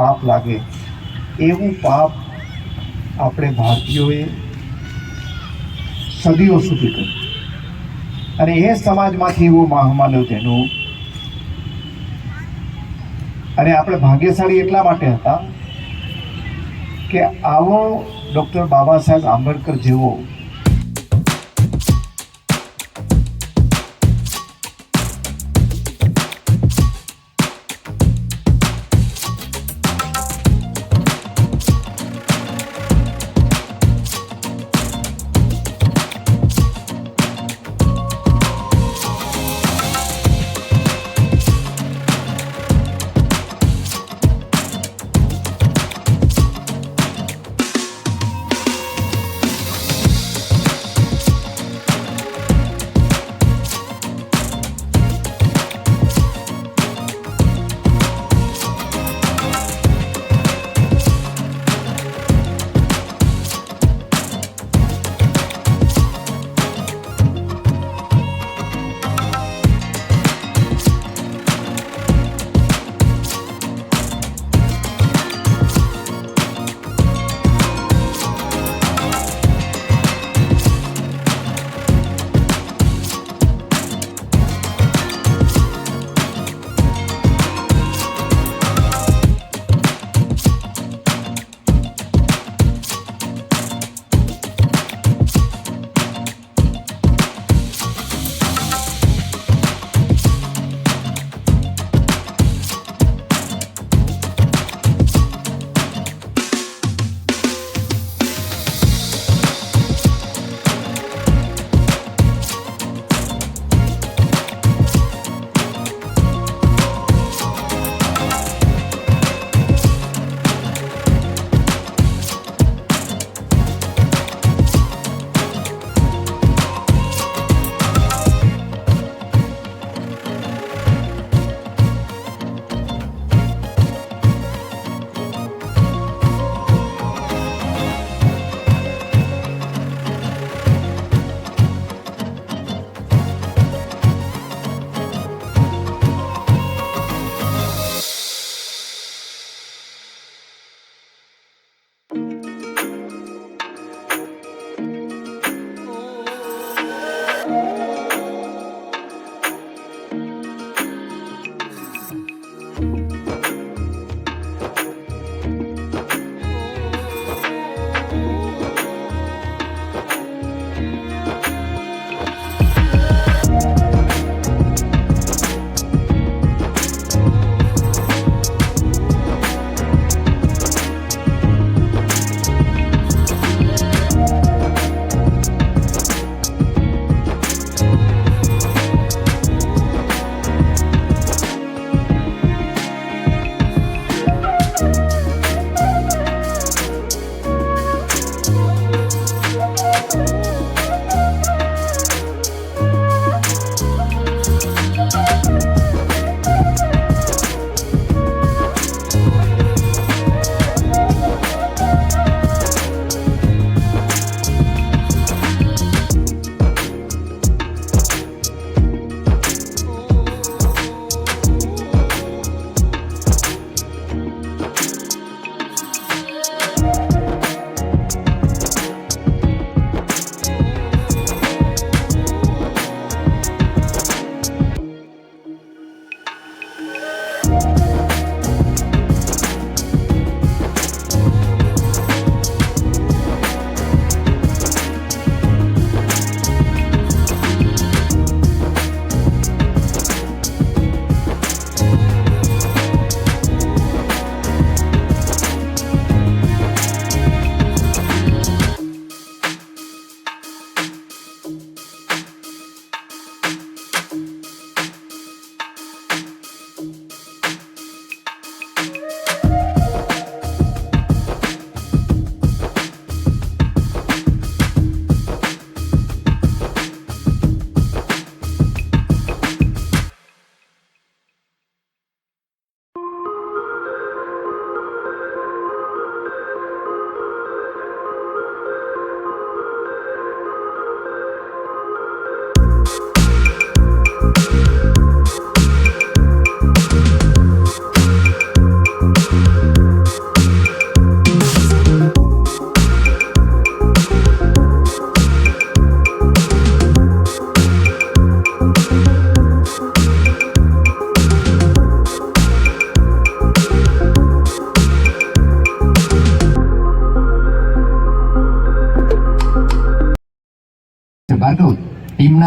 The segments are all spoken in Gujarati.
પાપ લાગે એવું પાપ આપણે ભારતીયોએ સદીઓ સુધી કર્યું અને એ સમાજમાંથી એવું મહામાનવ તેનું અને આપણે ભાગ્યશાળી એટલા માટે હતા કે આવો ડૉક્ટર બાબા સાહેબ આંબેડકર જેવો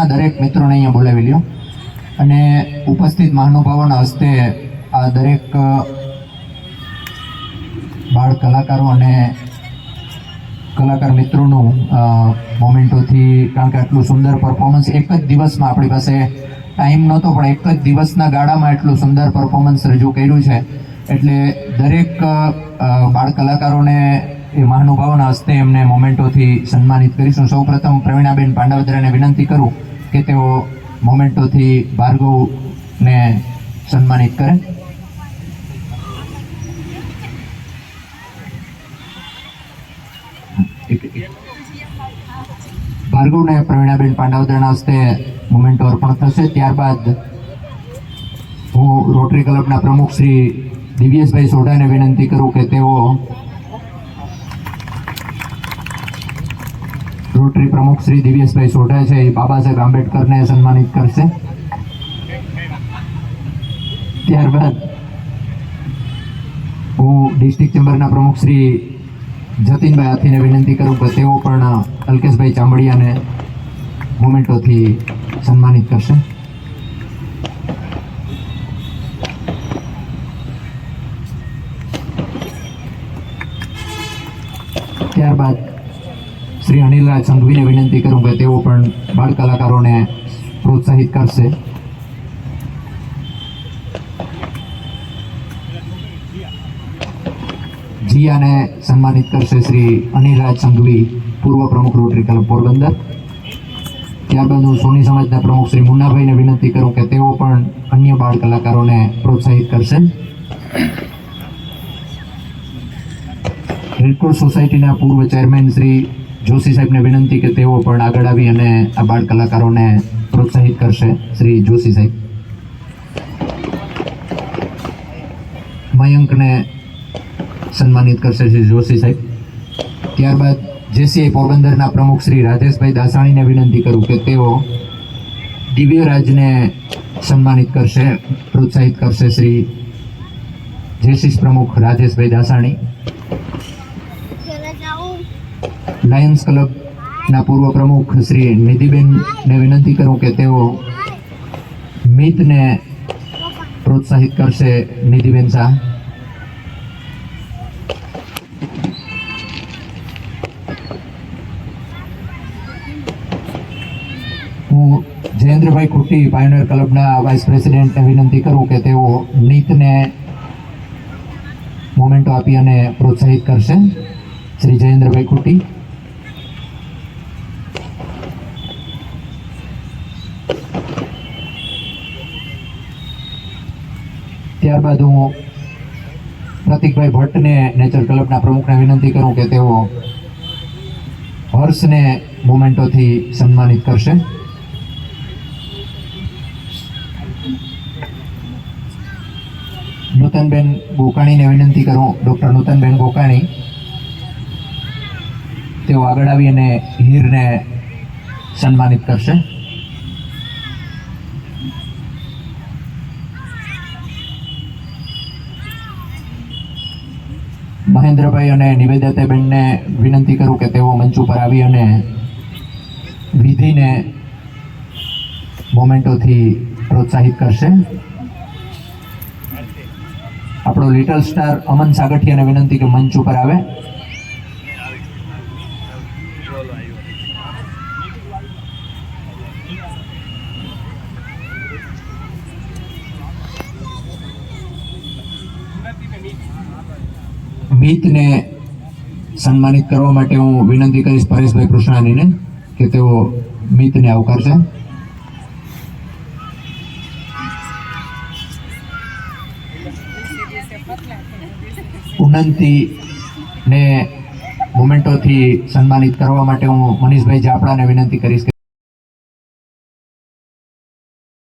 સમાજના દરેક મિત્રોને અહીંયા બોલાવી લ્યો અને ઉપસ્થિત મહાનુભાવોના હસ્તે આ દરેક બાળ કલાકારો અને કલાકાર મિત્રોનું મોમેન્ટોથી, કારણ કે આટલું સુંદર પરફોર્મન્સ એક જ દિવસમાં, આપણી પાસે ટાઈમ નહોતો પણ એક જ દિવસના ગાળામાં એટલું સુંદર પરફોર્મન્સ રજૂ કર્યું છે, એટલે દરેક બાળ કલાકારોને એ મહાનુભાવોના હસ્તે એમને મોમેન્ટોથી સન્માનિત કરીશું. સૌપ્રથમ પ્રવીણાબેન પાંડવદરાને વિનંતી કરું કે તેઓ મોમેન્ટોથી ભાર્ગવને સન્માનિત કરે. ભાર્ગવને પ્રવીણાબેન પાંડવદરાના હસ્તે મોમેન્ટો અર્પણ થશે. ત્યારબાદ હું રોટરી ક્લબના પ્રમુખ શ્રી દિવ્યેશભાઈ સોઢાને વિનંતી કરું કે તેઓ રોટરી પ્રમુખ શ્રી દિવ્યેશભાઈ સોઢા છે એ બાબા સાહેબ આંબેડકરને સન્માનિત કરશે. ત્યારબાદ હું ડિસ્ટ્રિક્ટ ચેમ્બરના પ્રમુખ શ્રી જતીનભાઈ હાથીને વિનંતી કરું કે તેઓ પણ અલ્કેશભાઈ ચામડિયાને મોમેન્ટોથી સન્માનિત કરશે. ત્યારબાદ શ્રી અનિલરાજ સંઘવીને વિનંતી કરું કે તેઓ પણ બાળ કલાકારોને પ્રોત્સાહિત કરશે. જીયાને સન્માનિત કરશે શ્રી અનિલરાજ સંઘવી, પૂર્વ પ્રમુખ રોટરી ક્લબ પોરબંદર. ત્યારબાદ હું સોની સમાજના પ્રમુખ શ્રી મુન્નાભાઈને વિનંતી કરું કે તેઓ પણ અન્ય બાળ કલાકારોને પ્રોત્સાહિત કરશે. રેડક્રોસ સોસાયટીના પૂર્વ ચેરમેન શ્રી જોશી સાહેબને વિનંતી કે તેઓ પણ આગળ આવી અને આ બાળ કલાકારોને પ્રોત્સાહિત કરશે. શ્રી જોશી સાહેબ. મયંકને સન્માનિત કરશે શ્રી જોશી સાહેબ. ત્યારબાદ જેસીઆઈ પોરબંદરના પ્રમુખ શ્રી રાજેશભાઈ દાસાણીને વિનંતી કરું કે તેઓ દિવ્યરાજને સન્માનિત કરશે, પ્રોત્સાહિત કરશે શ્રી જેસીસ પ્રમુખ રાજેશભાઈ દાસાણી. લાયન્સ ક્લબના પૂર્વ પ્રમુખ શ્રી નિધિબેનને વિનંતી કરું કે તેઓ મિતને પ્રોત્સાહિત કરશે. નિધિબેન શાહ. હું જયેન્દ્રભાઈ ખુટ્ટી પાયોનિયર ક્લબના વાઇસ પ્રેસિડેન્ટને વિનંતી કરું કે તેઓ નીતને મોમેન્ટો આપી અને પ્રોત્સાહિત કરશે. શ્રી જયેન્દ્રભાઈ ખુટ્ટી. ત્યારબાદ હું પ્રતિકભાઈ ભટ્ટને નેચર ક્લબના પ્રમુખને વિનંતી કરું કે તેઓ હર્ષને મોમેન્ટોથી સન્માનિત કરશે. નૂતનબેન ગોકાણીને વિનંતી કરું, ડૉક્ટર નૂતનબેન ગોકાણી, તેઓ આગળ આવી અને હીરને સન્માનિત કરશે. મહેન્દ્રભાઈ અને નિવેદિતાબેનને વિનંતી કરું કે તેઓ મંચ ઉપર આવી અને વિધિને મોમેન્ટોથી પ્રોત્સાહિત કરશે. આપણો લિટલ સ્ટાર અમન સાગઠિયાને વિનંતી કે મંચ ઉપર આવે. મિતને સન્માનિત કરવા માટે હું વિનંતી કરીશ પરેશભાઈ કૃષ્ણાનીને કે તેઓ મિતને આવકારશે. ઉન્નતિને મોમેન્ટોથી સન્માનિત કરવા માટે હું મનીષભાઈ જાપડાને વિનંતી કરીશ.